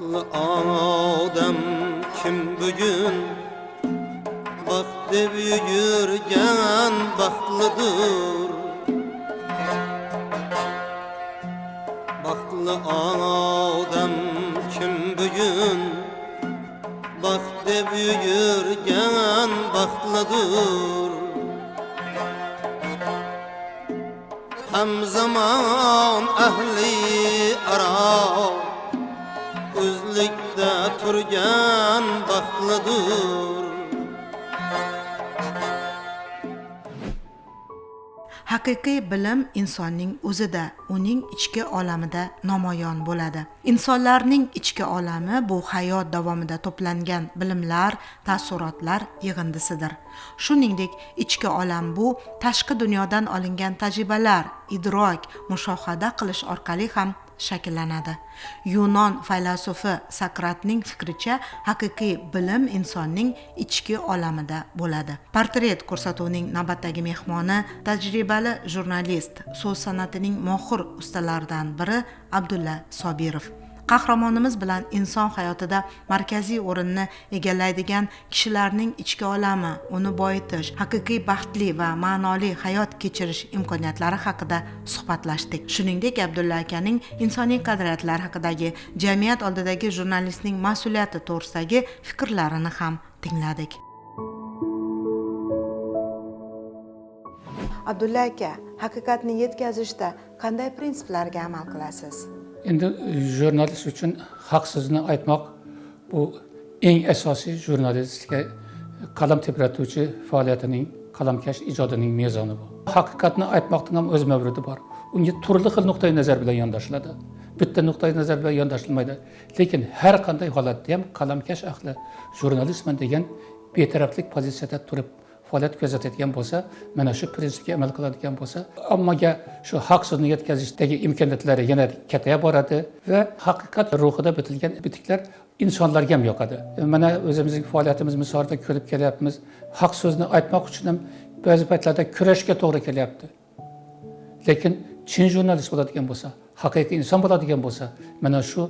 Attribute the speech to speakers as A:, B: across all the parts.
A: Baxtlı adam kim bugün baxt deb yurgan baxtlıdır. Baxtlı adam kim bugün baxt deb yurgan baxtlıdır. Hem zaman ahli ara özlükdə turgan baxtlıdır.
B: Haqiqiy bilim insonning o'zida, uning ichki olamida namoyon bo'ladi. Insonlarning ichki olami bu hayot davomida to'plangan bilimlar, taassurotlar yig'indisidir. Shuningdek, ichki olam bu tashqi dunyodan olingan tajribalar, idrok, mushohada qilish orqali ham shakllanadi. Yunon faylasufi Sokratning fikricha, haqiqiy bilim insonning ichki olamida bo'ladi. Portret ko'rsatuvining navbatdagi mehmoni tajribali jurnalist, so'z san'atining mohir ustalaridan biri Abdulla Sobirov. Qahramonimiz bilan inson hayotida markaziy o'rinni egallaydigan kishilarning ichki olami, uni boyitish, haqiqiy baxtli va ma'noli hayot kechirish imkoniyatlari haqida suhbatlashdik. Shuningdek, Abdulla akaning insoniy qadriyatlar haqidagi jamiyat oldidagi jurnalistning mas'uliyati to'g'risidagi fikrlarini ham tingladik. Abdulla aka, haqiqatni yetkazishda qanday prinsiplarga amal qilasiz?
C: Endi jurnalist uchun haq so'zni aytmoq bu eng asosiy jurnalistga qalam tebratuvchi faoliyatining, qalamkash ijodining mezoni bu. Haqiqatni aytmoqning ham o'z mavridi bor. Unga turli xil nuqtai nazar bilan yondashiladi. Bitta nuqtai nazar bilan yondashilmaydi. Lekin har qanday holatda ham qalamkash ahli jurnalistman degan betaraflik pozitsiyada turib faoliyat ko'rsatadigan bo'lsa, mana shu prinsipga amal qiladigan bo'lsa, ommaga shu haq so'zni yetkazishdagi imkoniyatlari yana kataya boradi va haqiqat ruhida bitilgan bitiklar insonlarga ham yoqadi. Mana o'zimizning faoliyatimiz misolida ko'rib kelyapmiz. Haq so'zni aytmoq uchun ham ba'zi paytlarda kurashga to'g'ri kelyapti. Lekin chin jurnalist bo'ladigan bo'lsa, haqiqiy inson bo'ladigan bo'lsa, mana shu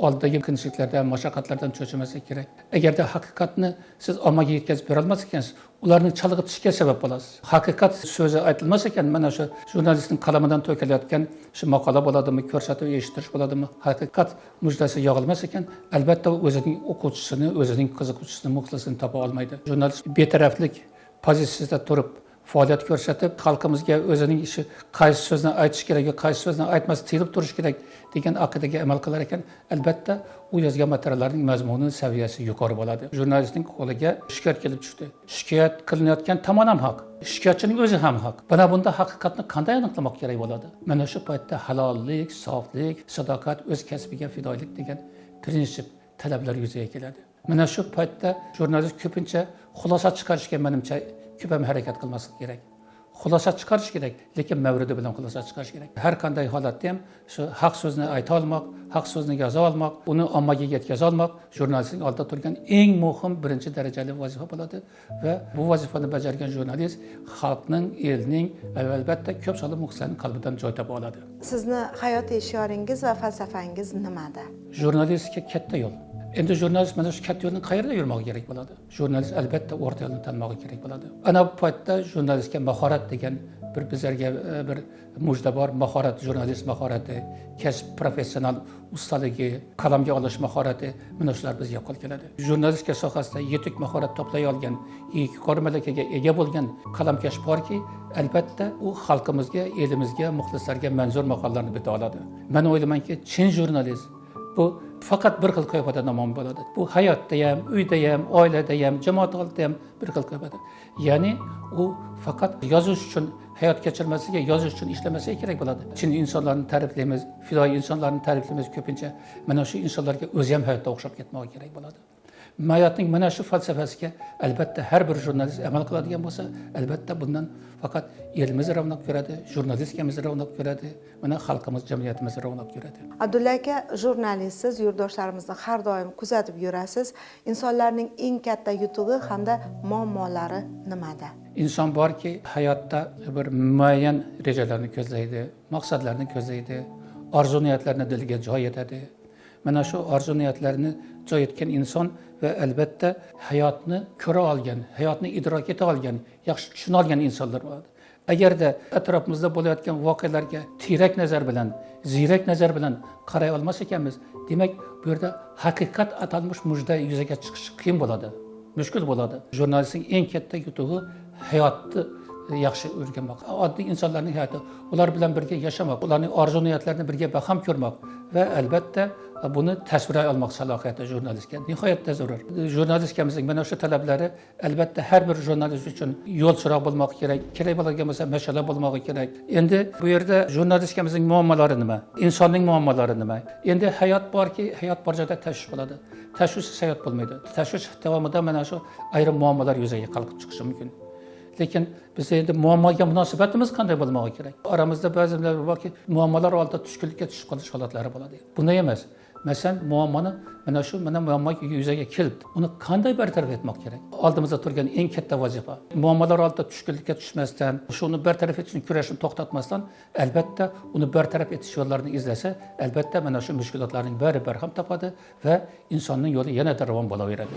C: oldidagi qiyinchiliklardan, mashaqqatlardan cho'chimaslik kerak. Agarda haqiqatni siz ommaga yetkazib bera olmas ekansiz, ularni chalg'itishga sabab bo'lasiz. Haqiqat so'zi aytilmas ekan, mana shu jurnalistning qalamidan to'kilayotgan shu maqola bo'ladimi, ko'rsatuv eshittirish bo'ladimi, haqiqat mujdasi yog'ilmas ekan, albatta o'zining o'quvchisini, o'zining qiziquvchisini, muxlisini topa olmaydi. Jurnalist betaraflik pozitsiyasida turib faoliyat ko'rsatib, xalqimizga o'zining ishi qaysi so'zni aytish kerak, qaysi so'zni aytmas tiyilib turish kerak degan aqidaga amal qilar ekan, albatta u yozgan materiallarning mazmuni saviyasi yuqori bo'ladi. Jurnalistning qo'liga shikoyat kelib tushdi. Shikoyat qilinayotgan tomon ham haq, shikoyatchining o'zi ham haq. Mana bunda haqiqatni qanday aniqlamoq kerak bo'ladi? Mana shu paytda halollik, soflik, sadoqat, o'z kasbiga fidoyilik degan prinsip, talablar yuzaga keladi. Mana shu paytda jurnalist ko'pincha xulosa chiqarishga menimcha ko'p ham harakat qilmaslik kerak. Xulosa chiqarish kerak, lekin mavridi bilan xulosa chiqarish kerak. Har qanday holatda ham shu haq so'zni ayta olmoq, haq so'zni yoza olmoq, uni ommaga yetkaza olmoq jurnalistning oldida turgan eng muhim birinchi darajali vazifa bo'ladi va bu vazifani bajargan jurnalist xalqning, elning va albatta ko'p sonli muxlislarning qalbidan joy topa oladi.
B: Sizni hayotiy shioringiz va falsafangiz nimada?
C: Jurnalistga katta yo'l. Endi jurnalist mana shu katta yo'lni qayerda yurmoqi kerak bo'ladi? Jurnalist albatta o'rta yo'lni tanmoqi kerak bo'ladi. Ana bu paytda jurnalistga mahorat degan bizlarga bir mujda bor. Mahorat, jurnalist mahorati, kasb professional ustaligi, qalamga olish mahorati, mana shular bizga qo'l keladi. Jurnalistika sohasida yetuk mahorat to'play olgan, yuqori malakaga ega bo'lgan qalamkash borki, albatta u xalqimizga, elimizga, muxlislarga manzur maqolalarni bita oladi. Men o'ylaymanki, chin jurnalist bu faqat bir xil qiyofada namoyon bo'ladi. Bu hayotda ham, uyda ham, oilada ham, jamoat oldida ham bir xil qiyofada. Ya'ni u faqat yozish uchun hayot kechirmasligi, yozish uchun ishlamasligi kerak bo'ladi. Chin insonlarni ta'riflaymiz, fidoyi insonlarni ta'riflaymiz ko'pincha. Mana shu insonlarga o'zi ham hayotda o'xshab ketmoqi kerak bo'ladi. Hayotning mana shu falsafasiga albatta har bir jurnalist amal qiladigan bo'lsa, albatta bundan faqat elimiz ravnaq ko'radi, jurnalistikamiz ravnaq ko'radi, mana xalqimiz, jamiyatimiz ravnaq ko'radi.
B: Abdulla aka, jurnalistsiz, yurtdoshlarimizni har doim kuzatib yurasiz. Insonlarning eng katta yutug'i hamda muammolari nimada?
C: Inson borki, hayotda bir muayyan rejalarni ko'zlaydi, maqsadlarni ko'zlaydi, orzu niyatlarini diliga joy etadi. mana shu orzu niyatlarini joy etgan inson va albatta hayotni ko'ra olgan, hayotni idrok eta olgan, yaxshi tushuna olgan insonlar bor. Agarda atrofimizda bo'layotgan voqealarga tiyrak nazar bilan, ziyrak nazar bilan qaray olmas ekanmiz, demak bu yerda haqiqat atalmish mujda yuzaga chiqishi qiyin bo'ladi, mushkul bo'ladi. Jurnalistning eng katta yutug'i hayotni yaxshi o'rganmoq, oddiy insonlarning hayoti, ular bilan birga yashamoq, ularning orzu niyatlarini birga baham ko'rmoq va albatta buni tasvirlay olmoq salohiyati jurnalistga nihoyatda zarur. Jurnalistimizning mana shu talablari albatta har bir jurnalist uchun yo'l chiroq bo'lmoq kerak. Kerak bo'ladigan bo'lsa mashala bo'lmoqi kerak. Endi bu yerda jurnalistimizning muammolari nima? Insonning muammolari nima? Endi hayot borki, hayot bor joyda tashvish bo'ladi. Tashvishsiz hayot bo'lmaydi. Tashvish davomida mana shu ayrim muammolar yuzaga qalqib chiqishi mumkin. Lekin biz endi muammoga munosabatimiz qanday bo'lmoqi kerak? Oramizda ba'zilar borki, muammolar oldida tushkunlikka tushib qolish holatlari bo'ladi. Bunday emas. Masalan, muammoni mana muammo yuzaga keldi. Uni qanday bartaraf etmoq kerak? Oldimizda turgan eng katta vazifa. Muammolar oldida tushkunlikka tushmasdan, shuni bartaraf etishni kurashni to'xtatmasdan, albatta uni bartaraf etish yo'llarini izlasa, albatta mana shu mushkulotlarning bari barham topadi va insonning yo'li yanada ravon bo'laveradi.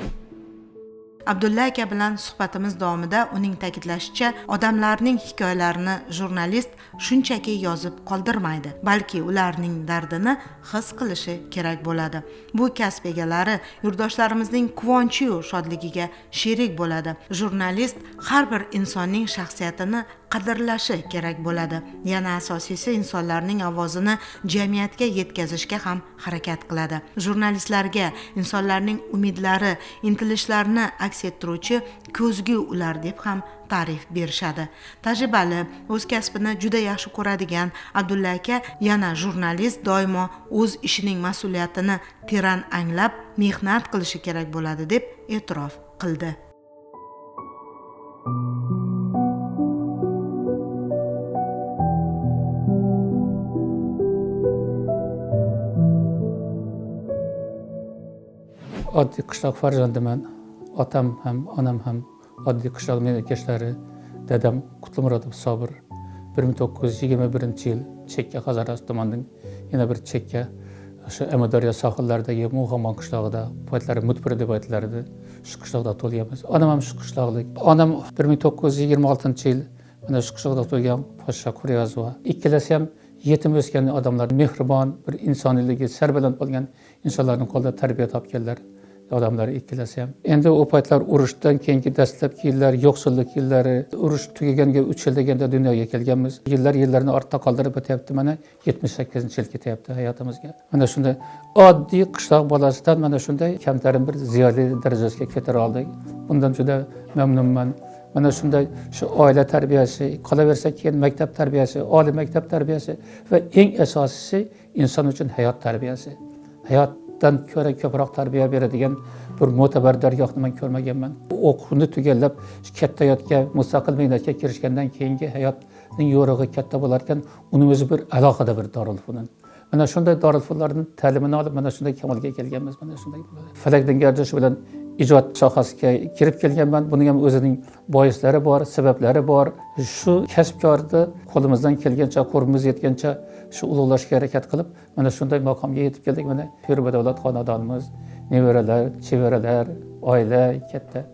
B: Abdulla aka bilan suhbatimiz davomida uning ta'kidlashicha, odamlarning hikoyalarini jurnalist shunchaki yozib qoldirmaydi, balki ularning dardini his qilishi kerak bo'ladi. Bu kasb egalari yurtdoshlarimizning quvonchi-yu shodligiga sherik bo'ladi. Jurnalist har bir insonning shaxsiyatini qadrlashi kerak bo'ladi. Yana asosiysi, insonlarning ovozini jamiyatga yetkazishga ham harakat qiladi. Jurnalistlarga insonlarning umidlari, intilishlarini aks ettiruvchi ko'zgu ular deb ham ta'rif berishadi. Tajribali, o'z kasbini juda yaxshi ko'radigan Abdulla aka yana jurnalist doimo o'z ishining mas'uliyatini teran anglab, mehnat qilishi kerak bo'ladi deb e'tirof qildi.
C: Oddiy qishloq farzandiman. Otam ham, onam ham oddiy qishloq mehnatkaşlari. Dadam Qutlumurodov Sobir 1921-yil Chekka Hazaras tomonidan yana bir chekka shu Amudaryo sohillaridagi Muhammon qishlog'ida, poytlari Mutpir deb aytilardi. Shu qishloqda tug'ilganmiz. Onam ham shu qishloqlik. Onam 1926-yil mana shu qishloqda tug'ilgan Poshsha Quryozova. Ikkalasi ham yetim o'sgan odamlar, mehribon, bir insonligi sarbaland bo'lgan insonlarning qo'lida tarbiya topganlar. Odamlar ikkalasi ham. Endi u paytlar urushdan keyingi dastlabki yillar, yo'qsillik yillari, urush tugaganiga 3 yil deganda dunyoga kelganmiz. Yillarni ortda qoldirib o'tyapti. Mana 78-yil ketyapti hayotimizga. Mana shunday oddiy qishloq bolasidan mana shunday kamtarin bir ziyoli darajasiga ketira oldik. Bundan juda mamnunman. Mana shunday shu oila tarbiyasi, qolaversa keyin maktab tarbiyasi, oliy maktab tarbiyasi va eng asosiysi inson uchun hayot tarbiyasi. Hayotdan ko'ra ko'proq tarbiya beradigan bir mo'tabar dargohni men ko'rmaganman. O'qishni tugallab, katta hayotga, mustaqil mehnatga kirishgandan keyingi hayotning yo'rig'i katta bo'lar ekan, uni o'zi bir alohida bir Darulfun. Mana shunday Darulfunlarning ta'limini olib, mana shunday kamolga kelganmiz, mana shunday. Falakdan gardishi bilan ijod sohasiga kirib kelganman. Buning ham o'zining boislari bor, sabablari bor. Shu kasbkorni qo'limizdan kelgancha, qo'rimiz yetgancha shu ulug'lashga harakat qilib, mana shunday maqomga yetib keldik. Mana Pir-badavlat xonadonimiz, nevaralar, chevaralar, oila katta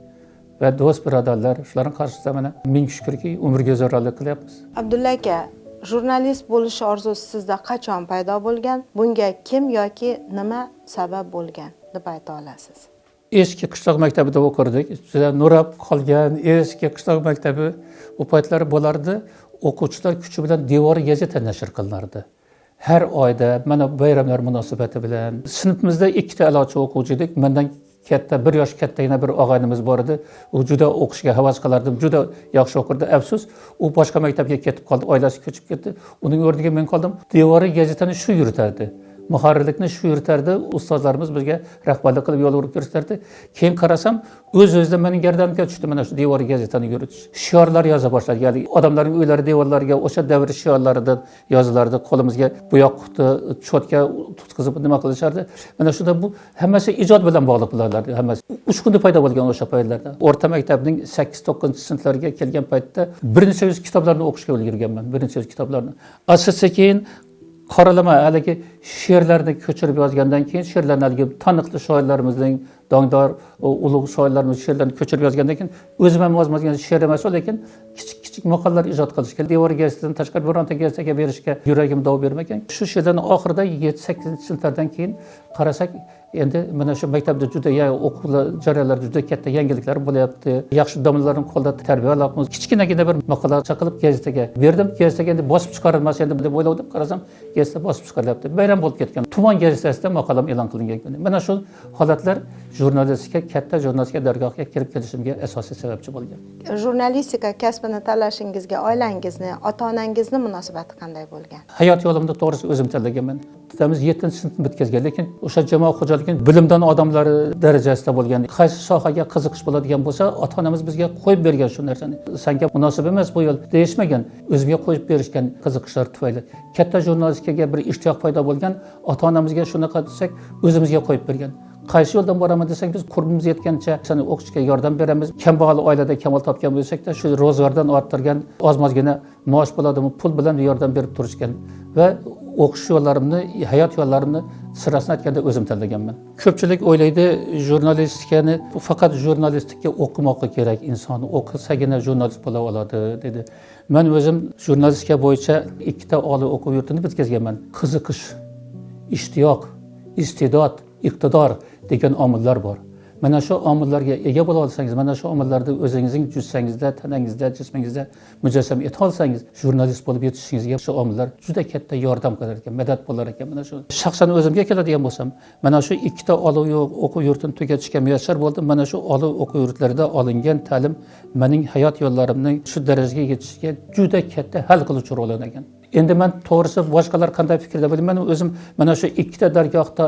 C: va do'st birodarlar, shularning qarshisida mana ming shukrki, umrga zo'rlik qilyapmiz.
B: Abdulla aka, jurnalist bo'lish orzusi sizda qachon paydo bo'lgan? Bunga kim yoki nima sabab bo'lgan deb ayta olasiz?
C: Eski qishloq maktabida o'qirdik. Juda nurab qolgan eski qishloq maktabi u paytlar bo'lardi. O'quvchilar kuchi bilan devoriy gazeta nashr qilinardi. Har oyda mana bayramlar munosabati bilan sinfimizda 2 ta a'lochi o'quvchi edik. Mendan katta, 1 yosh katta yana bir og'aynimiz bor edi. U juda o'qishga havas qilardi, juda yaxshi o'qirdi. Afsus, u boshqa maktabga ketib qoldi, oilasi ko'chib ketdi. Uning o'rniga men qoldim. Devoriy gazetani shu yuritardi. Muharrirlikni shu yuritardi. Ustozlarimiz bizga rahbarlik qilib yo'l urib ko'rsatardi. Keyin qarasam, o'z-o'zidan mening gardamga tushdi mana shu devoriy gazetani yuritish. Shiorlar yoza boshladi. Ya'ni odamlarning uylari devorlariga o'sha davr shiorlaridan yozilardi. Qo'limizga bo'yoq quti, cho'tka tutqizib nima qilishardi. Mana shunda bu hammasi ijod bilan bog'liq bo'lardi. Hammasi 3 kunda paydo bo'lgan o'sha paytlarda. O'rta maktabning 8-9-sinflarga kelgan paytda bir necha yuz kitoblarni o'qishga ulgurganman. Bir necha yuz kitoblarni. Asosiy keyin Qaralama haligi she'rlarni ko'chirib yozgandan keyin she'rlarni haligi taniqli shoirlarimizning dongdor ulug' shoirlarimiz she'rlarni ko'chirib yozgandan keyin o'zim ham yozmagan she'r emas u, lekin kichik maqolalar ijod qilishga, devor gazetidan tashqari bironta gazetaga berishga yuragim dov bermagan. Shu she'rlarni oxirida 7-8-sinflardan keyin qarasak, endi mana shu maktabda juda o'quv jarayonlari juda katta yangiliklar bo'lyapti. Yaxshi domlalarning qo'lida tarbiya olyapmiz. Kichkinagina bir maqola chaqilib gazetaga berdim. Gazetaga endi bosib chiqarilmas endi deb o'yladim. Qarasam, gazeta bosib chiqarilyapti. Bayram bo'lib ketgan. Tuman gazetasida maqolam e'lon qilingan kuni. Mana shu holatlar jurnalistika, katta jurnalistika dargohiga kirib kelishimga asosiy sababchi bo'lgan.
B: Jurnalistika kasbini tanlashingizga oilangizni, ota-onangizni munosabati qanday bo'lgan?
C: Hayot yo'limda to'g'risi o'zim tanlaganman. Dadamiz 7-sinfni bitkazgan, lekin o'sha jamoat xo'jaligi bilimdon odamlari darajasida bo'lgan. Qaysi sohaga qiziqish bo'ladigan bo'lsa, ota-onamiz bizga qo'yib bergan shu narsani. Senga munosib emas bu yo'l deyishmagan, o'zimga qo'yib berishgan qiziqishlar tufayli. Katta jurnalistikaga bir ishtiyoq paydo bo'lgan, ota-onamizga shunaqa desak, o'zimizga qo'yib bergan. Qaysi yo'ldan boraman desak, biz qurbimiz yetgancha seni o'qishga yordam beramiz. Kambag'al oilada kamol topgan bo'lsak-da, shu ro'zg'ordan orttirgan ozmozgina maosh bo'ladimi, pul bilan yordam berib turishgan va o'qish yo'llarimni, hayot yo'llarimni sirasini aytganda o'zim tanlaganman. Ko'pchilik o'ylaydi, jurnalistikani faqat jurnalistikka o'qimoqi kerak, inson o'qisagina jurnalist bo'la oladi dedi. Men o'zim jurnalistika bo'yicha 2 ta oliy o'quv yurtini bitkazganman. Qiziqish, ishtiyoq, iste'dod, iqtidor degan omillar bor. Mana shu omillarga ega bo'la olsangiz, mana shu omillarni o'zingizning jussangizda, tanangizda, jismingizda mujassam eta olsangiz, jurnalist bo'lib yetishishingizga shu omillar juda katta yordam qilar ekan, madad bo'lar ekan. Mana shu shaxsan o'zimga keladigan bo'lsam, mana shu 2 ta oliy o'quv yurtini tugatishga muyassar bo'ldim. Mana shu oliy o'quv yurtlarida olingan ta'lim mening hayot yo'llarimning shu darajaga yetishiga juda katta hal qiluvchi rol o'ynagan. Endi men to'g'risi boshqalar qanday fikrda bilmayman, o'zim mana shu 2 ta dargohda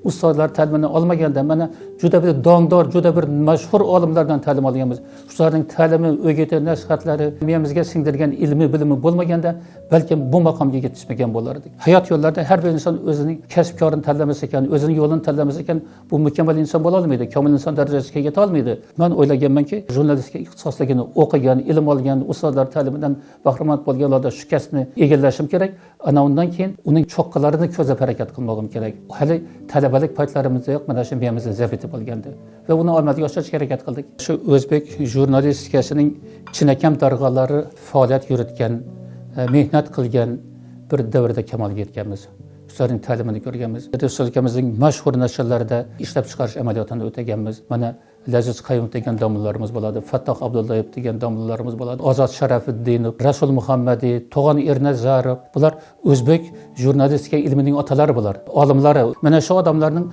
C: ustozlar ta'limini olmaganda mana juda bir dongdor, juda bir mashhur olimlardan ta'lim olganmiz. Shularning ta'limi, o'giti, nasihatlari miyamizga singdirgan ilmi, bilimi bo'lmaganda balkim bu maqomga yetishmagan bo'lardik. Hayot yo'llarida har bir inson o'zining kasb-korini tanlamasa ekan, o'zining yo'lini tanlamasa ekan, bu mukammal inson bo'la olmaydi, komil inson darajasiga yeta olmaydi. Men o'ylaganmanki, jurnalistika ixtisosligini o'qigan, ilm olgan ustozlar ta'limidan bahramand bo'lganlarda shu kasbni egallashim kerak. Ana undan keyin uning cho'qqalarini ko'zlab harakat qilmog'im kerak. Hali talabalik paytlarimizda yo'q, mana shu miyamizda zabiti bo'lgandi va uni amalga oshirishga harakat qildik. Shu o'zbek jurnalistikasining chinakam darg'alari faoliyat yuritgan, mehnat qilgan bir davrda kamolga yetganmiz. Ularning ta'limini ko'rganmiz. Respublikamizning mashhur nashrlarida ishlab chiqarish amaliyotini o'taganmiz. Mana Laziz Qayumov degan domlalarimiz bo'ladi, Fattoh Abdullayev degan domlalarimiz bo'ladi, Ozod Sharafiddinov, Rasul Muhammadiy, To'g'on Ernazarov. Bular o'zbek jurnalistika ilmining otalari bular, olimlari. Mana shu odamlardan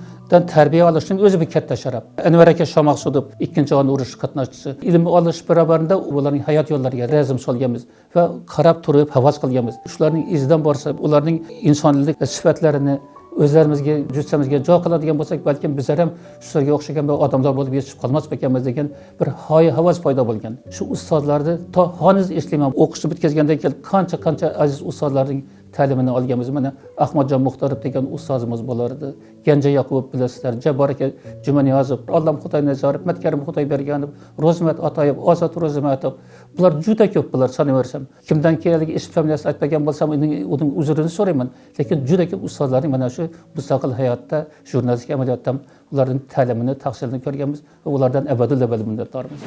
C: tarbiya olishning o'zi bir katta sharaf. Anvar aka Shomaqsudov 2-jahon urushi qatnashchisi. Ilm olish barobarida ularning hayot yo'llariga razm solganmiz va qarab turib havas qilganmiz. Shularning izidan borsa, ularning insoniylik sifatlarini o'zlarimizga, jussamizga joy qiladigan bo'lsak, balkim bizlar ham shularga o'xshagan bir odamlar bo'lib yetishib qolmas ekanmiz degan bir havas paydo bo'lgan. Shu ustozlarni to hanuz eslayman, o'qishni bitkazgandan keyin qancha aziz ustozlarning ta'limini olganmiz. Mana Ahmadjon Muxtorov degan ustozimiz bo'lardi. Ganja Yoqubov bilasizlar, Jabbor aka Jumaniyozov, Allam Xudoynazarov, Matkarim Xudoyberganov, Ro'zmat Otayev, Ozod Ro'zimatov. Bular juda ko'p, bular sanaversam. Kimdan kelganligi ism familiyasini aytmagan bo'lsam, uning uzrini so'rayman. Lekin juda ko'p ustozlarning mana shu mustaqil hayotda, jurnalistik amaliyotda ularning ta'limini, tahsilini ko'rganmiz va ulardan abadul minnatdormiz.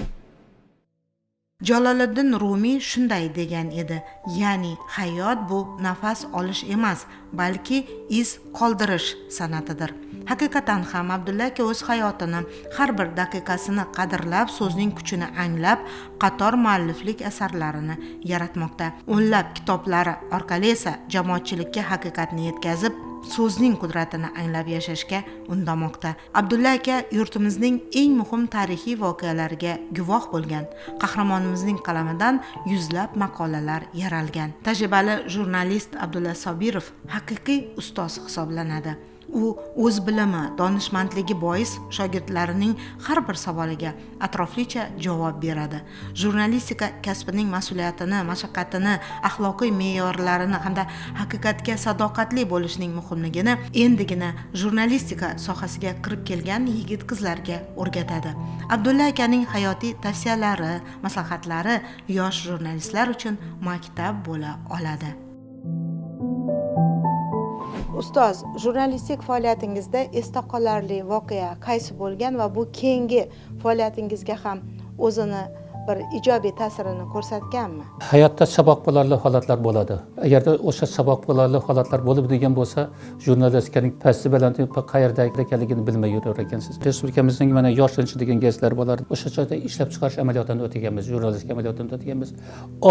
B: Jaloliddin Rumiy shunday degan edi, ya'ni hayot bu nafas olish emas, balki iz qoldirish san'atidir. Haqiqatan ham Abdulla aka o'z hayotini har bir daqiqasini qadrlab, so'zning kuchini anglab, qator mualliflik asarlarini yaratmoqda. O'nlab kitoblari orqali esa jamoatchilikka haqiqatni yetkazib, so'zning qudratini anglab yashashga undamoqda. Abdulla aka yurtimizning eng muhim tarixiy voqealariga guvoh bo'lgan. Qahramonimizning qalamidan yuzlab maqolalar yaralgan. Tajribali jurnalist Abdulla Sobirov haqiqiy ustoz hisoblanadi. U o'z bilimi, donishmandligi bois shogirdlarining har bir savoliga atroflicha javob beradi. Jurnalistika kasbining mas'uliyatini, mashaqqatini, axloqiy me'yorlarini hamda haqiqatga sadoqatli bo'lishning muhimligini endigina jurnalistika sohasiga kirib kelgan yigit-qizlarga o'rgatadi. Abdulla akaning hayotiy tavsiyalari, maslahatlari yosh jurnalistlar uchun maktab bo'la oladi. Ustoz, jurnalistik faoliyatingizda esda qolarli voqea qaysi bo'lgan va bu keyingi faoliyatingizga ham o'zini bir ijobiy ta'sirini ko'rsatganmi?
C: Hayotda saboq bo'larli holatlar bo'ladi. Agarda o'sha saboq bo'larli holatlar bo'lib degan bo'lsa, jurnalistikaning pasti balandligi qayerda ekanligini bilmay yurar ekansiz. Respublikamizning mana yoshlanchi degan gazetlar bo'lardi. O'sha joyda ishlab chiqarish amaliyotidan o'tganmiz, jurnalistika amaliyotidan o'tganmiz.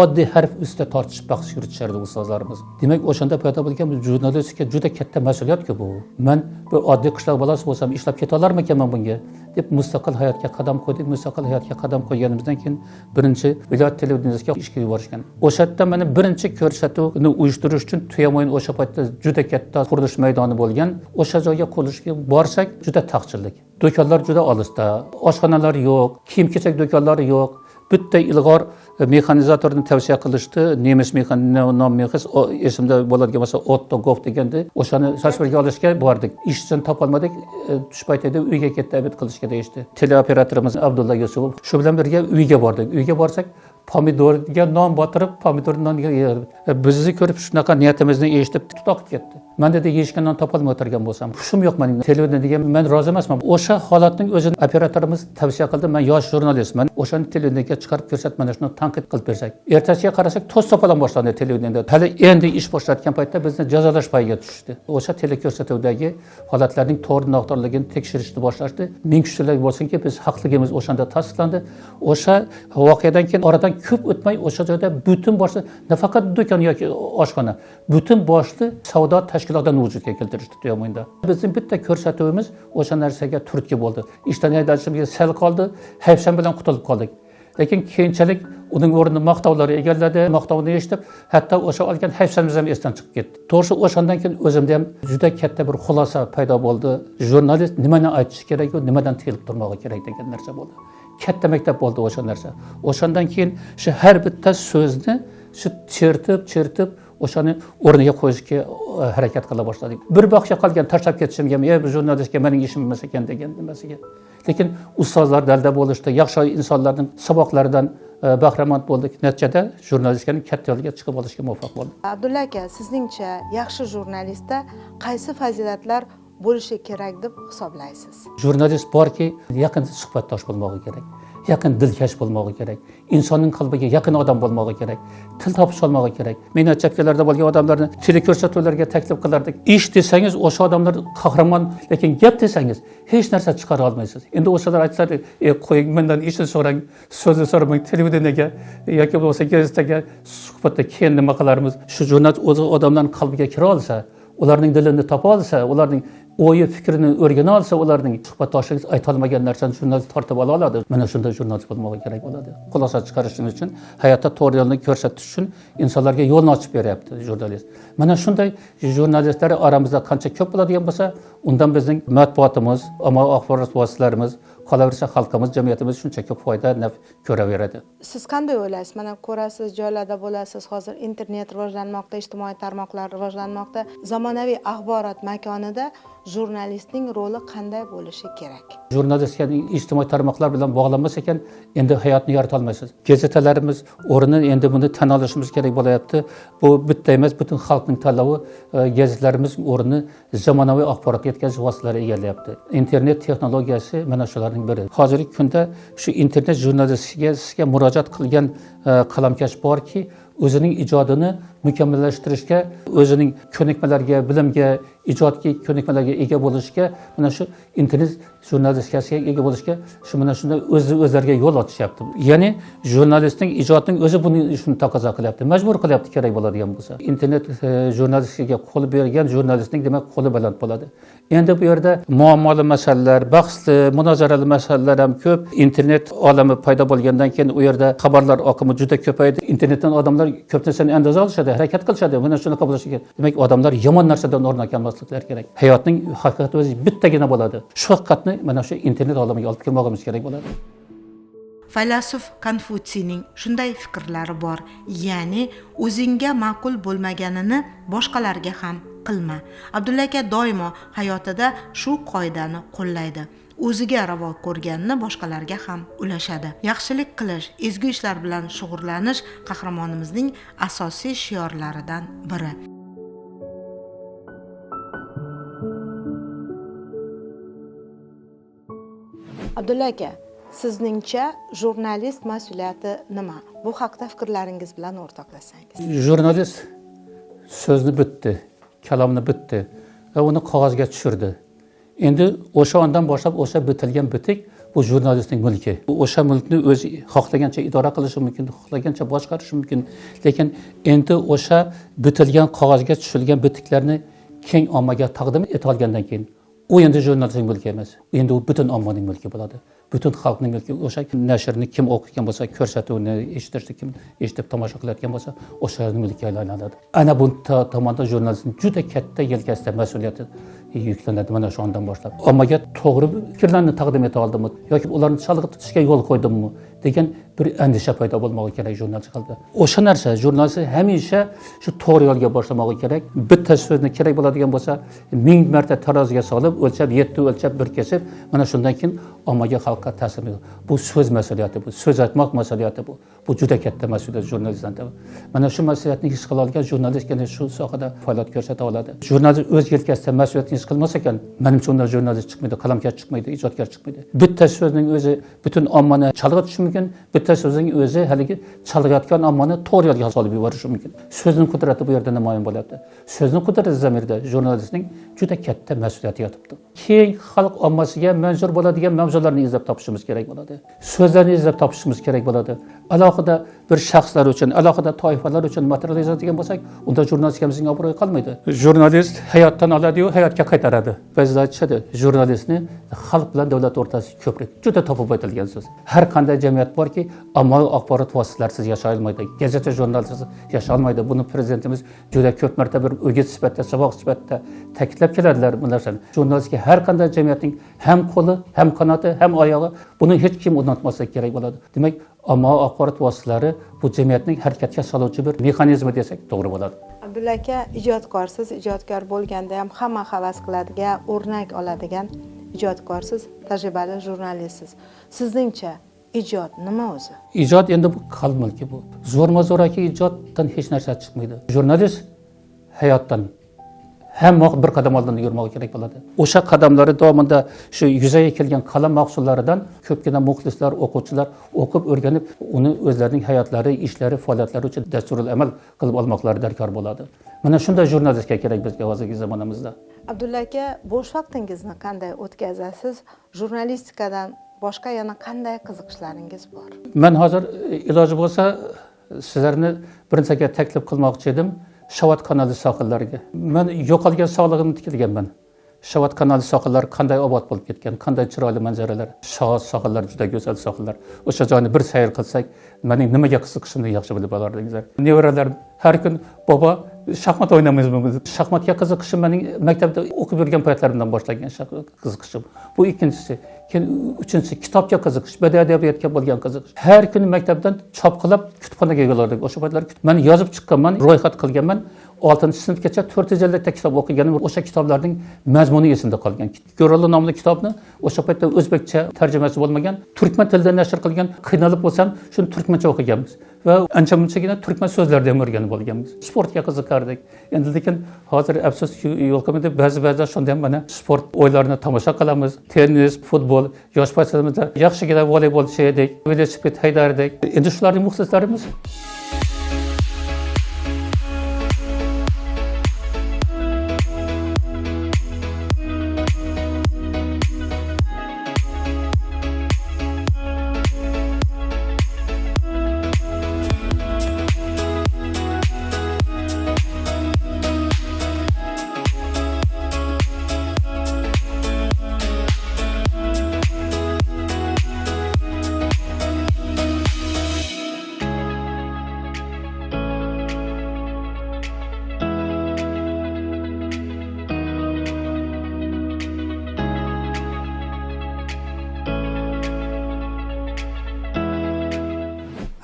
C: Oddiy harf ustida tortishib bahs yuritishardi ustozlarimiz. Demak, o'shanda paydo bo'lgan jurnalistika juda katta mas'uliyat-ku bu. Men bu oddiy qishloq bolasi bo'lsam, ishlab keta olarmikanman bunga deb mustaqil hayotga qadam qo'ydik. Mustaqil hayotga qadam qo'yganimizdan keyin birinchi viloyat televideniyasiga ishga yuborishgan. O'sha yerda mana birinchi ko'rsatuvni uyushtirish uchun Tuyamo'yin o'sha paytda juda katta qurilish maydoni bo'lgan. O'sha joyga qurishga borsak, juda taqchillik. Do'konlar juda olisda, oshxonalar yo'q, kiyim-kechak do'konlari yo'q. Bitta ilg'or mexanizatorni tavsiya qilishdi. Nemis mexaniz esimda bo'ladigan bo'lsa Otto Goff deganda, o'shani tasvirga olishga bordik. Ishchini topolmadik. Tush paytida uyga ketdi, abid qilishga deyishdi. Teleoperatorimiz Abdulla Yusupov. Shu bilan birga uyga bordik. Uyga borsak, pomidorga non botirib, pomidor nonga bizni ko'rib shunaqa niyatimizni eshitib tutoqib ketdi. Men dedi yeyishga non topolmay o'tirgan bo'lsam, hushim yo'q mening. Televideniyasiga men rozi emasman. O'sha holatning o'zini operatorimiz tavsiya qildi. Men yosh jurnalistman. O'shani televideniyasiga chiqarib ko'rsat, mana shuni tanqid qilib bersak. Ertasiga qarasak, to's to'polon boshlandi televideniyada. Hali endi ish boshlatgan paytda bizni jazolash payiga tushdi. O'sha teleko'rsatuvdagi holatlarning to'g'ri-noto'g'riligini tekshirishni boshlashdi. Ming kuchlar bo'lsinki, biz haqligimiz o'shanda tasdiqlandi. O'sha voqeadan keyin oradan ko'p o'tmay o'sha joyda butun boshli nafaqat do'kon yoki oshxona, butun boshli savdo tashkilotini vujudga keltirishdi Tuyamo'yinda. Bizning bitta ko'rsatuvimiz o'sha narsaga turtki bo'ldi. Ishdan haydalishimizga sal qoldi, hayfsan bilan qutulib qoldik. Lekin keyinchalik uning o'rnini maqtovlari egalladi, maqtovni eshitib, hatto o'sha olgan hayfsanimiz ham esdan chiqib ketdi. To'g'risi o'shandan keyin o'zimda ham juda katta bir xulosa paydo bo'ldi. Jurnalist nimani aytishi kerak, nimadan tiyilib turmog'i kerak degan narsa bo'ldi. Katta maktab bo'ldi o'sha narsa. O'shandan keyin shu har bitta so'zni shu chertib o'shani o'rniga qo'yishga harakat qila boshladik. Bir boqsha qolgan tashlab ketishimga, bu jurnalistga mening ishim emas ekan degan nimasiga. Lekin ustozlar dalda bo'lishdi, yaxshi insonlarning saboqlaridan bahramand bo'ldik. Natijada jurnalistikaning katta yo'liga chiqib olishga muvaffaq bo'ldik.
B: Abdulla aka, sizningcha yaxshi jurnalistda qaysi fazilatlar bo'lishi kerak deb hisoblaysiz?
C: Jurnalist borki, yaqin suhbatdosh bo'lmog'i kerak. Yaqin dilkash bo'lmog'i kerak. Insonning qalbiga yaqin odam bo'lmog'i kerak. Til topish olmog'i kerak. Men chapkalarda bo'lgan odamlarni teleko'rsatuvlarga taklif qilardik. Ish desangiz o'sha odamlar qahramon, lekin gap desangiz hech narsa chiqara olmaysiz. Endi o'shalar aytsa, qo'ying mendan ishni so'rang, so'zni so'ramang, televideniyaga yoki bo'lmasa gazetaga suhbatda keyin nima qilarmiz? Shu jurnalist o'zi odamlarning qalbiga kira olsa, ularning dilini topa olsa, ularning o'yi fikrini o'rgana olsa, ularning suhbatdoshingiz aytolmagan narsani jurnalist tortib ola oladi. Mana shunday jurnalist bo'lmog'i kerak bo'ladi. Xulosa chiqarishimiz uchun, hayotda to'g'ri yo'lni ko'rsatish uchun insonlarga yo'lni ochib beryapti jurnalist. Mana shunday jurnalistlar oramizda qancha ko'p bo'ladigan bo'lsa, undan bizning matbuotimiz, ommaviy axborot vositalarimiz, qolaversa xalqimiz, jamiyatimiz shuncha ko'p foyda, naf ko'raveradi.
B: Siz qanday o'ylaysiz? Mana ko'rasiz, joylarda bo'lasiz, hozir internet rivojlanmoqda, ijtimoiy tarmoqlar rivojlanmoqda. Zamonaviy axborot makonida jurnalistning roli qanday bo'lishi kerak? Jurnalistikaning
C: ijtimoiy tarmoqlar bilan bog'lanmas ekan, endi hayotni yarata olmaysiz. Gazetalarimiz o'rni endi buni tan olishimiz kerak bo'layapti. Bu bitta emas, butun xalqning tanlovi. Gazetalarimiz o'rni zamonaviy axborot yetkazish vositalari egallayapti. Internet texnologiyasi mana shularning biri. Hozirgi kunda shu internet jurnalistikasiga murojaat qilgan qalamkash borki, o'zining ijodini mukammallashtirishga, o'zining ko'nikmalariga, bilimga, ijodga ko'nikmalarga ega bo'lishga, mana shu internet jurnalistikasiga ega bo'lishga, shu mana shunda o'zlariga yo'l ochishyapti. Ya'ni jurnalistning ijodining o'zi buni shuni taqozo qilyapti, majbur qilyapti kerak bo'ladigan bo'lsa. Internet jurnalistikaga qo'l bergan jurnalistning demak qo'li baland bo'ladi. Endi bu yerda muammoli masalalar, bahsli, munozarali masalalar ham ko'p. Internet olami paydo bo'lgandan keyin u yerda xabarlar oqimi juda ko'paydi. Internetdan odamlar ko'p narsani andoza olishadi, harakat qilishadi. Mana shunaqa bo'lishi kerak. Demak, odamlar yomon narsadan o'rnak olmasliklari kerak. Hayotning haqiqati o'zi bittagina bo'ladi. Shu haqiqatni mana shu internet olamiga olib kelmoqimiz kerak bo'ladi.
B: Faylasuf Konfutsiyning shunday fikrlari bor, ya'ni o'zingga ma'qul bo'lmaganini boshqalarga ham qilma. Abdulla aka doimo hayotida shu qoidani qo'llaydi. O'ziga ravo ko'rganini boshqalarga ham ulashadi. Yaxshilik qilish, ezgu ishlar bilan shug'ullanish qahramonimizning asosiy shiorlaridan biri. Abdulla aka, sizningcha jurnalist mas'uliyati nima? Bu haqda fikrlaringiz bilan o'rtoqlashsangiz.
C: Jurnalist so'zni bitdi, kalomni bitdi va uni qog'ozga tushirdi. Endi o'sha ondan boshlab o'sha bitilgan bitik bu jurnalistning mulki. O'sha mulkni o'zi xohlagancha idora qilishi mumkin, xohlagancha boshqarishi mumkin. Lekin endi o'sha bitilgan qog'ozga tushirilgan bitiklarni keng ommaga taqdim eta olgandan keyin u endi jurnalistning mulki emas. Endi u butun ommaning mulki bo'ladi. Butun xalqning mulki. O'sha nashrni kim o'qigan bo'lsa, ko'rsatuvni eshitishni kim eshitib tomosha qilayotgan bo'lsa, o'shaning mulkiga aylanadi. Ana bu tomonda jurnalistning juda katta yelkasida mas'uliyati yuklanadi mana shu ondan boshlab. Ommaga to'g'ri fikrlarni taqdim eta oldimmi yoki ularni chalg'itishga yo'l qo'ydimmi degan bir andisha paydo bo'lmog'i kerak jurnalist qalbida. O'sha narsa jurnalist hamisha shu to'g'ri yo'lga boshlomog'i kerak. Bitta so'zni kerak bo'ladigan bo'lsa, 1000 marta taroziga solib, o'lchab, 7 o'lchab, bir kesib, mana shundan keyin ommaga, xalqqa ta'sir beradi. Bu so'z mas'uliyati, bu so'z aytmoq mas'uliyati bu. Bu juda katta mas'uliyat jurnalistlarda. Mana shu mas'uliyatni his qila olgan jurnalistgina shu sohada faoliyat ko'rsata oladi. Jurnalist o'z yelkasida mas'uliyatni his qilmasa ekan, menimcha undan jurnalist chiqmaydi, qalamkash chiqmaydi, ijodkor chiqmaydi. Bitta so'zning o'zi butun ommani chalg'itishi mumkin, bitta so'zning o'zi haligi chalg'ayotgan ommani to'g'ri yo'lga solib yuborishi mumkin. So'zning qudrati bu yerda namoyon bo'lyapti. So'zning qudrati zamirda jurnalistning juda katta mas'uliyati yotibdi. Keng xalq ommasiga manzur bo'ladigan mavzularni izlab topishimiz kerak bo'ladi. So'zlarni izlab topishimiz kerak bo'ladi. Alohida bir shaxslar uchun, alohida toifalar uchun material yozadigan bo'lsak, unda jurnalistimizning obro'yi qolmaydi. Jurnalist hayotdan oladi-yu, hayotga qaytaradi. Bizda aytishadi, jurnalistni xalq bilan davlat o'rtasida ko'prik. Juda topib aytilgan so'z. Har qanday jamiyat borki, ommaviy axborot vositalarisiz yashay olmaydi. Gazeta jurnalisiz yashay olmaydi. Buni prezidentimiz juda ko'p marta bir o'git sifatida, saboq sifatida ta'kidlab keladilar bu narsani. Jurnalistga har qanday jamiyatning ham qo'li, ham qanoti, ham oyog'i, buni hech kim unutmaslik kerak bo'ladi. Demak, ommaviy axborot vositalari bu jamiyatning harakatga soluvchi bir mexanizmi desak to'g'ri bo'ladi.
B: Abdulla aka, ijodkorsiz, ijodkor bo'lganda ham hamma havas qiladigan, o'rnak oladigan ijodkorsiz, tajribali jurnalistsiz. Sizningcha ijod nima o'zi?
C: Ijod endi bu xalq mulki bu. Zo'rma-zo'raki ijoddan hech narsa chiqmaydi. Jurnalist hayotdan hamma bir qadam oldin yurmoq kerak bo'ladi. O'sha qadamlari davomida shu yuzaga kelgan qalam mahsullaridan ko'pgina muxlislar, o'quvchilar o'qib, o'rganib, uni o'zlarining hayotlari, ishlari, faoliyatlari uchun dasturul amal qilib olmoqlari darkor bo'ladi. Mana shunday jurnalistga kerak bizga hozirgi zamonimizda.
B: Abdulla aka, bo'sh vaqtingizni qanday o'tkazasiz? Jurnalistikadan boshqa yana qanday qiziqishlaringiz bor?
C: Men hozir iloji bo'lsa sizlarni bir narsaga taklif qilmoqchi edim. Shavot kanali sohillariga. Men yo'qolgan sog'lig'imni tikilganman. Shavot kanali sohillari qanday obod bo'lib ketgan, qanday chiroyli manzaralar. Shavot sohillari juda go'zal sohillar. O'sha joyni bir sayr qilsak, mening nimaga qiziqishimni yaxshi bilib olardingizlar. Nevaralarim har kun bobo shaxmat o'ynaymizmi? Shaxmatga qiziqishim mening maktabda o'qib yurgan paytlarimdan boshlangan qiziqishim. Bu ikkinchisi. Keyin uchinchisi kitobga qiziqish, badiiy adabiyotga bo'lgan qiziqish. Har kuni maktabdan chopqilab kutubxonaga yo'lardik. O'sha paytlar men yozib chiqqanman, ro'yxat qilganman. 6-sinfgacha 450 ta kitob o'qiganim, o'sha kitoblarning mazmuni esimda qolgan. Go'roli nomli kitobni o'sha paytda o'zbekcha tarjimasi bo'lmagan, turkman tilida nashr qilgan, qiynalib bo'lsam, shuni turkmancha o'qiganmiz va ancha-munchagina turkman so'zlaridan o'rganib olganmiz. Sportga qiziqardik. Endi lekin hozir afsus yo'l qilmaydi, ba'zi shunday mana sport o'yinlarini tomosha qilamiz. Tennis, futbol, yosh paytimizda yaxshigina voleybol edik, velosiped haydardik. Endi shularning muxlislarimiz.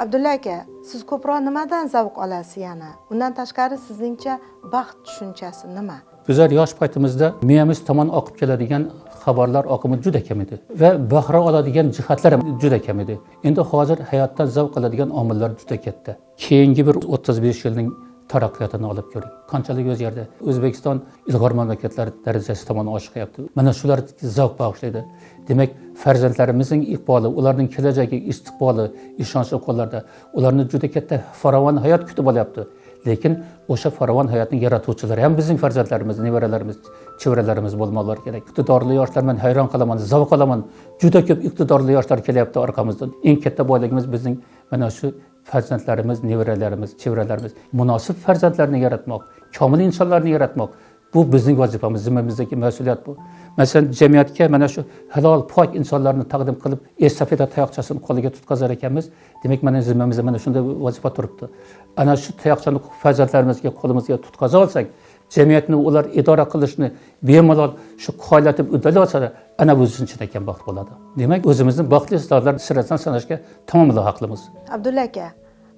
B: Abdulla aka, siz ko'proq nimadan zavq olasiz yana? Undan tashqari sizningcha baxt tushunchasi nima?
C: Bizlar yosh paytimizda miyamiz tomon oqib keladigan xabarlar oqimi juda kam edi va bahra oladigan jihatlar ham juda kam edi. Endi hozir hayotdan zavq oladigan omillar juda katta. Keyingi bir 35 yilning taraqqiyotini olib ko'ring. Qanchalik o'zgardi. O'zbekiston ilg'or mamlakatlar darajasi tomon oshiqyapti. Mana shular zavq bag'ishlaydi. Demak, farzandlarimizning iqboli, ularning kelajagi, istiqboli ishonchli qo'llarda. Ularni juda katta farovon hayot kutib olyapti. Lekin o'sha farovon hayotning yaratuvchilari ham bizning farzandlarimiz, nevaralarimiz, chevralarimiz bo'lmoqlari kerak. Iqtidorli yoshlar, men hayron qolaman, zavq olaman. Juda ko'p iqtidorli yoshlar kelyapti orqamizdan. Eng katta boyligimiz bizning mana shu farzandlarimiz, nevaralarimiz, chevralarimiz. Munosib farzandlarni yaratmoq, komil insonlarni yaratmoq. Bu bizning vazifamiz, zimmamizdagi mas'uliyat bu. Masalan, jamiyatga mana shu halol, pok insonlarni taqdim qilib, estafeta tayoqchasini qo'liga tutqazar ekanmiz. Demak, mana zimmamizda mana shunday vazifa turibdi. Ana shu tayoqchani farzandlarimizga qo'limizga tutqaza olsak, jamiyatni ular idora qilishni bemalol shu qoylatib uddalay olsalar, ana bu bizning chinakam baxt bo'ladi. Demak, o'zimizni baxtli insonlar sirasidan sanashga tamomila haqlimiz.
B: Abdulla aka,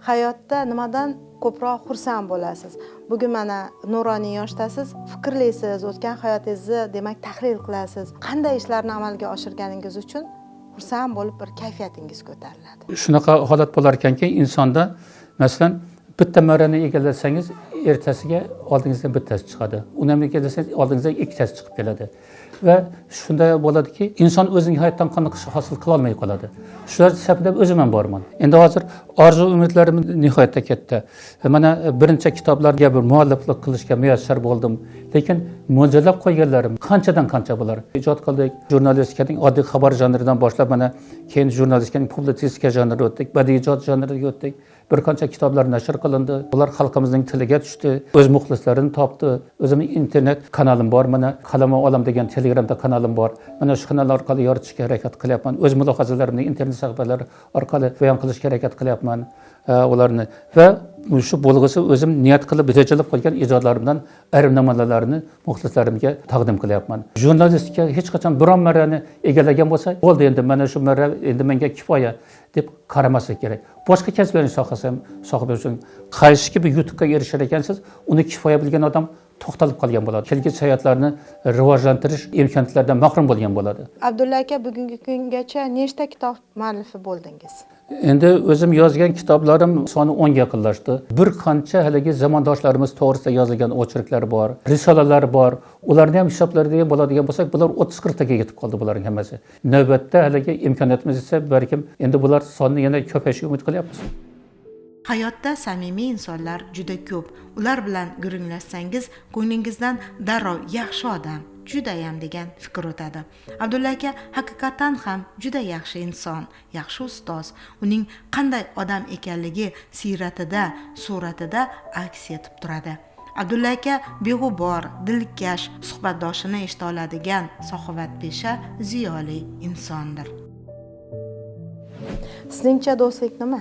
B: hayotda nimadan ko'proq xursand bo'lasiz? Bugun mana nuroniy yoshdasiz, fikrlaysiz, o'tgan hayotingizni demak tahlil qilasiz. Qanday ishlarni amalga oshirganingiz uchun xursand bo'lib bir kayfiyatingiz ko'tariladi?
C: Shunaqa holat bo'lar ekanki, insonda masalan bitta marrani egallasangiz, ertasiga oldingizdan bittasi chiqadi. Uni ham egallasangiz, oldingizdan ikkitasi chiqib keladi. Va shunday bo'ladiki, inson o'zining hayotdan qoniqish hosil qila olmay qoladi. Shular sababida o'zim ham borman. Endi hozir orzu umidlarim nihoyatda katta. Mana birinchi kitoblarga bir mualliflik qilishga muyassar bo'ldim. Lekin mo'ljallab qo'yganlarim qanchadan qancha bo'lar. Ijod qildik, jurnalistikaning oddiy xabar janridan boshlab mana keyin jurnalistikaning publitsistika janriga o'tdik, badiiy ijod janriga o'tdik. Bir qancha kitoblar nashr qilindi. Ular xalqimizning tiliga tushdi, o'z muxlislarini topdi. O'zimning internet kanalim bor, mana Qalama olam degan Telegramda kanalim bor. Mana shu kanal orqali yoritishga harakat qilyapman. O'z mulohazalarimni internet sahifalari orqali bayon qilishga harakat qilyapman ularni. Va shu bo'lg'isi o'zim niyat qilib rejalab qo'ygan ijodlarimdan ayrim namunalarini muxlislarimga taqdim qilyapman. Jurnalistika hech qachon biron marrani egallagan bo'lsa, bo'ldi endi mana shu marra endi menga kifoya deb qaramaslik kerak. Boshqa kasblarning sohasi ham sohibi uchun qaysi bir yutuqqa erishar ekansiz, uni kifoya bilgan odam to'xtalib qolgan bo'ladi. Kelgusi hayotlarni rivojlantirish imkoniyatlaridan mahrum bo'lgan bo'ladi.
B: Abdulla aka, bugungi kungacha nechta kitob muallifi bo'ldingiz?
C: Endi o'zim yozgan kitoblarim soni 10 ga yaqinlashdi. Bir qancha haligi zamondoshlarimiz to'g'risida yozilgan ochiriklar bor, risolalar bor. Ularni ham hisoblarga bo'ladigan bo'lsak, bular 30-40 taga yetib qoldi bularning hammasi. Navbatda haligi imkoniyatimiz esa balkim endi bular sonni yana ko'payishga umid qilyapmiz.
B: Hayotda samimiy insonlar juda ko'p. Ular bilan gurunglashsangiz, ko'nglingizdan darrov yaxshi odam, judayam degan fikr o'tadi. Abdulla aka haqiqatan ham juda yaxshi inson, yaxshi ustoz. Uning qanday odam ekanligi siyratida, suratida aks etib turadi. Abdulla aka beg'ubor, dilkash, suhbatdoshini eshita oladigan saxovatpesha, ziyoli insondir. Sizningcha do'stlik nima?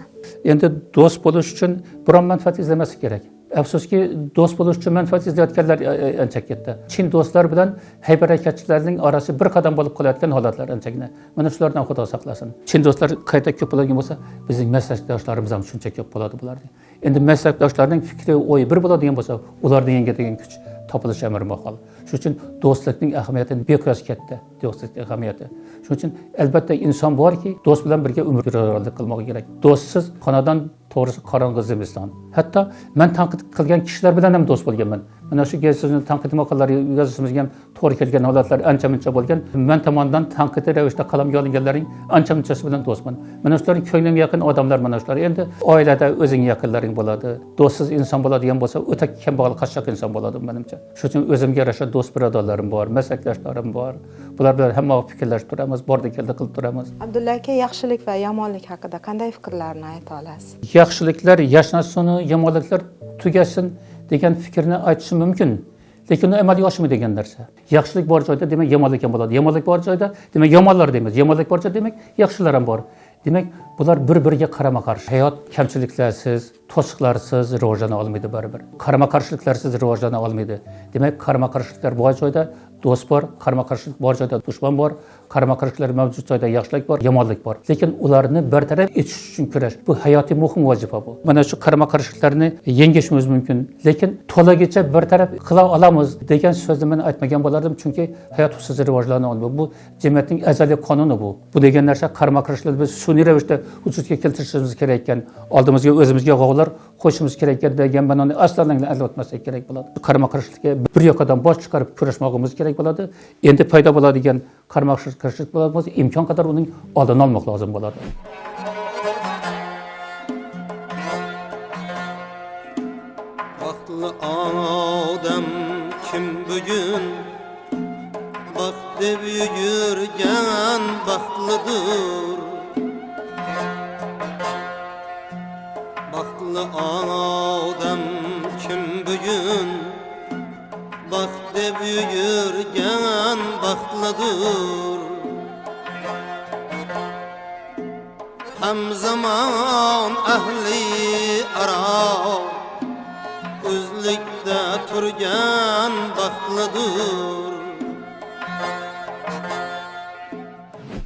C: Endi do'st bo'lish uchun biron manfaat izlamaslik kerak. Afsuski, do'st bo'lish uchun manfaat izlayotganlar ancha katta. Chin do'stlar bilan haybarakatchilarning orasi bir qadam bo'lib qolayotgan holatlar anchagina. Mana shulardan Xudo saqlasin. Chin do'stlar qayta ko'p bo'ladigan bo'lsa, bizning maslakdoshlarimiz ham shuncha ko'p bo'ladi bularning. Endi maslakdoshlarning fikri, o'yi bir bo'ladigan bo'lsa, ularni yengadigan kuch topilishi amr mahol. Shuning uchun do'stlikning ahamiyati beqiyos katta. Do'stlikning ahamiyati. Shuning uchun albatta inson borki, do'st bilan birga umr ko'rishlik qilmoq kerak. Do'stsiz xonadon to'g'risi qorong'i zimiston. Hatto men tanqid qilgan kishilar bilan ham do'st bo'lganman. Mana shu gazetning tanqid maqolalari yozishimizga ham to'g'ri kelgan holatlar ancha-muncha bo'lgan. Men tomonidan tanqidiy ravishda qalamga olinganlarning ancha-munchasi bilan do'stman. Mana shularning ko'nglimga yaqin odamlar mana shular. Endi oilada o'zing yaqinlaring bo'ladi. Do'stsiz inson bo'ladigan bo'lsa, o'ta kambag'al qashshoq inson bo'ladi menimcha. Shuning uchun o'zimga yarasha do'st birodarlarim bor, maslakdoshlarim bor. Bular bilan hamma fikrlashib turamiz, bordi-keldi qilib turamiz.
B: Abdulla aka, yaxshilik va yomonlik haqida qanday fikrlarni ayta olasiz?
C: Yaxshiliklar yashnasin, yomonliklar tugasin degan fikrni aytishim mumkin. Lekin u amalga oshmaydi degan narsa. Yaxshilik bor joyda demak yomonlik ham bo'ladi. Yomonlik bor joyda demak yomonlar deymiz. Yomonlik bor joyda demak yaxshilar ham bor. Demak, bular bir-biriga qarama-qarshi. Hayot kamchiliklarsiz, to'siqlarsiz rivojlana olmaydi baribir. Qarama-qarshiliklarsiz rivojlana olmaydi. Demak, qarama-qarshiliklar bor joyda do'st bor, qarama-qarshilik bor joyda dushman bor, qarama-qarshiliklar mavjud joyda yaxshilik bor, yomonlik bor. Lekin ularni bartaraf etish uchun kurash bu hayotiy muhim vazifa bu. Mana shu qarama-qarshiliklarni yengishimiz mumkin, lekin to'lagicha bartaraf qila olamiz degan so'zni men aytmagan bo'lardim, chunki hayot usiz rivojlana olmaydi. Bu jamiyatning azaliy qonuni bu. Bu degan narsa qarama-qarshiliklar biz sun'iy ravishda vujudga keltirishimiz kerak ekan. Oldimizga o'zimizga g'ovlar qo'yishimiz kerak degan ma'noni aslan anglatmaslik kerak bo'ladi. Qarama qarshilikka bir yoqadan bosh chiqarib kurashmoqimiz kerak bo'ladi. Endi paydo bo'ladigan qarama qarshilik bo'lsa, imkon qadar uning oldini olmoq lozim bo'ladi.
A: Baxtlı odam kim bugün baxt deb yurgan baxtlidir. Baxtlı odam kim bugün baxt deb yurgan baxtlidir. Ham zaman ahli aro o'zlikda turgan baxtlidir.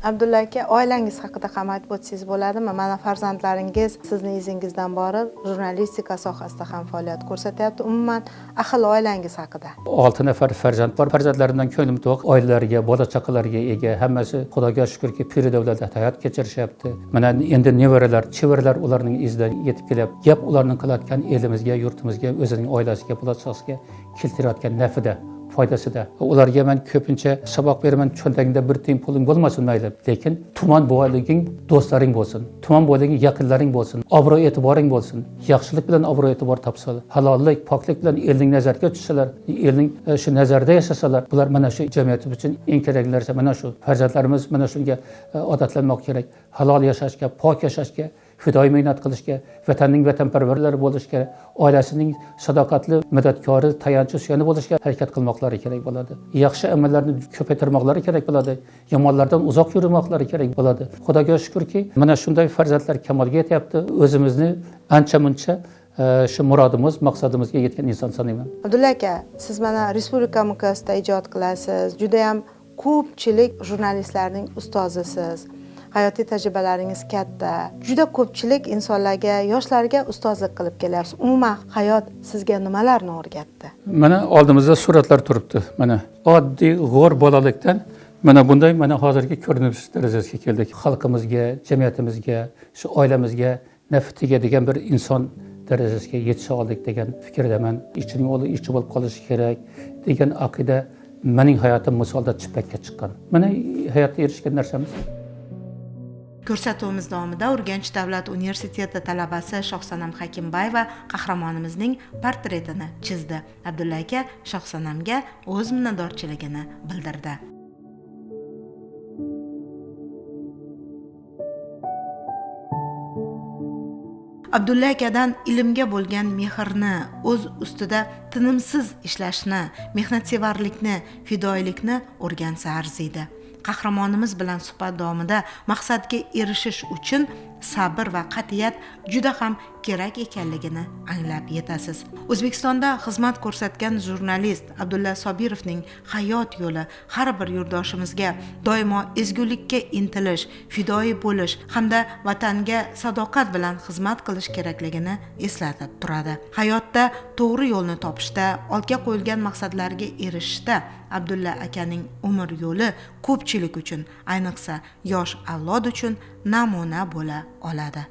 B: Abdulla aka, oilangiz haqida ham aytib o'tsangiz bo'ladimi? Mana farzandlaringiz sizni izingizdan borib, jurnalistika sohasida ham faoliyat ko'rsatyapti. Umuman, ahil oilangiz haqida.
C: 6 nafar farzand bor. Farzandlarimdan ko'nglim to'q. Oilalariga, bola chaqalariga ega. Hammasi Xudoga shukrki, piri davlatda hayot kechirishyapti. Mana endi nevaralar, chevaralar ularning izidan yetib kelyapti. Gap ularning qilayotgan elimizga, yurtimizga, o'zining oilasiga, bolasiga keltirayotgan nafida, foydasida. Ularga men ko'pincha saboq beraman, cho'ntagingda bir tiyin puling bo'lmasin mayli, lekin tuman bo'liging do'stlaring bo'lsin, tuman bo'liging yaqinlaring bo'lsin, obro' e'tiboring bo'lsin. Yaxshilik bilan obro' e'tibor topsalar, halollik, poklik bilan elning nazariga tushsalar, elning shu nazarda yashasalar, bular mana shu jamiyatimiz uchun eng kerakli narsa. Mana shu farzandlarimiz mana shunga odatlanmoq kerak. Halol yashashga, pok yashashga, fidoyi mehnat qilishga, vatanning vatanparvarlari bo'lishga, oilasining sadoqatli madadkori, tayanchi suyani bo'lishga harakat qilmoqlari kerak bo'ladi. Yaxshi amallarni ko'paytirmoqlari kerak bo'ladi. Yomonlardan uzoq yurmoqlari kerak bo'ladi. Xudoga shukrki, mana shunday farzandlar kamolga yetyapti. O'zimizni ancha-muncha shu murodimiz, maqsadimizga yetgan inson sanayman.
B: Abdulla aka, siz mana Respublika miqyosida ijod qilasiz. Juda ham ko'pchilik jurnalistlarning ustozisiz. Hayotiy tajribalaringiz katta. Juda ko'pchilik insonlarga, yoshlarga ustozlik qilib kelyapsiz. Umuman hayot sizga nimalarni o'rgatdi?
C: Mana oldimizda suratlar turibdi. Mana oddiy g'o'r bolalikdan mana bunday mana hozirgi ko'rinish darajasiga keldik. Xalqimizga, jamiyatimizga, shu oilamizga naf tegadigan bir inson darajasiga yetisha oldik degan fikrdaman. Ichining o'li ichi bo'lib qolishi kerak degan aqida mening hayotim misolda chippakka chiqqan. Mana hayotda erishgan narsamiz.
B: Ko'rsatuvimiz davomida Urganch davlat universiteti talabasi Shohsanam Hakimbayeva qahramonimizning portretini chizdi. Abdulla aka Shohsanamga o'z minnatdorchiligini bildirdi. Abdulla akadan ilmga bo'lgan mehrni, o'z ustida tinimsiz ishlashni, mehnatsevarlikni, fidoyilikni o'rgansa arziydi. Qahramonimiz bilan suhbat davomida maqsadga erishish uchun sabr va qat'iyat juda ham kerak ekanligini anglab yetasiz. O'zbekistonda xizmat ko'rsatgan jurnalist Abdulla Sobirovning hayot yo'li har bir yurtdoshimizga doimo ezgulikka intilish, fidoyi bo'lish hamda vatanga sadoqat bilan xizmat qilish kerakligini eslatib turadi. Hayotda to'g'ri yo'lni topishda, ortga qo'yilgan maqsadlarga erishishda Abdulla akaning umr yo'li ko'pchilik uchun, ayniqsa yosh avlod uchun namuna bo'la oladi.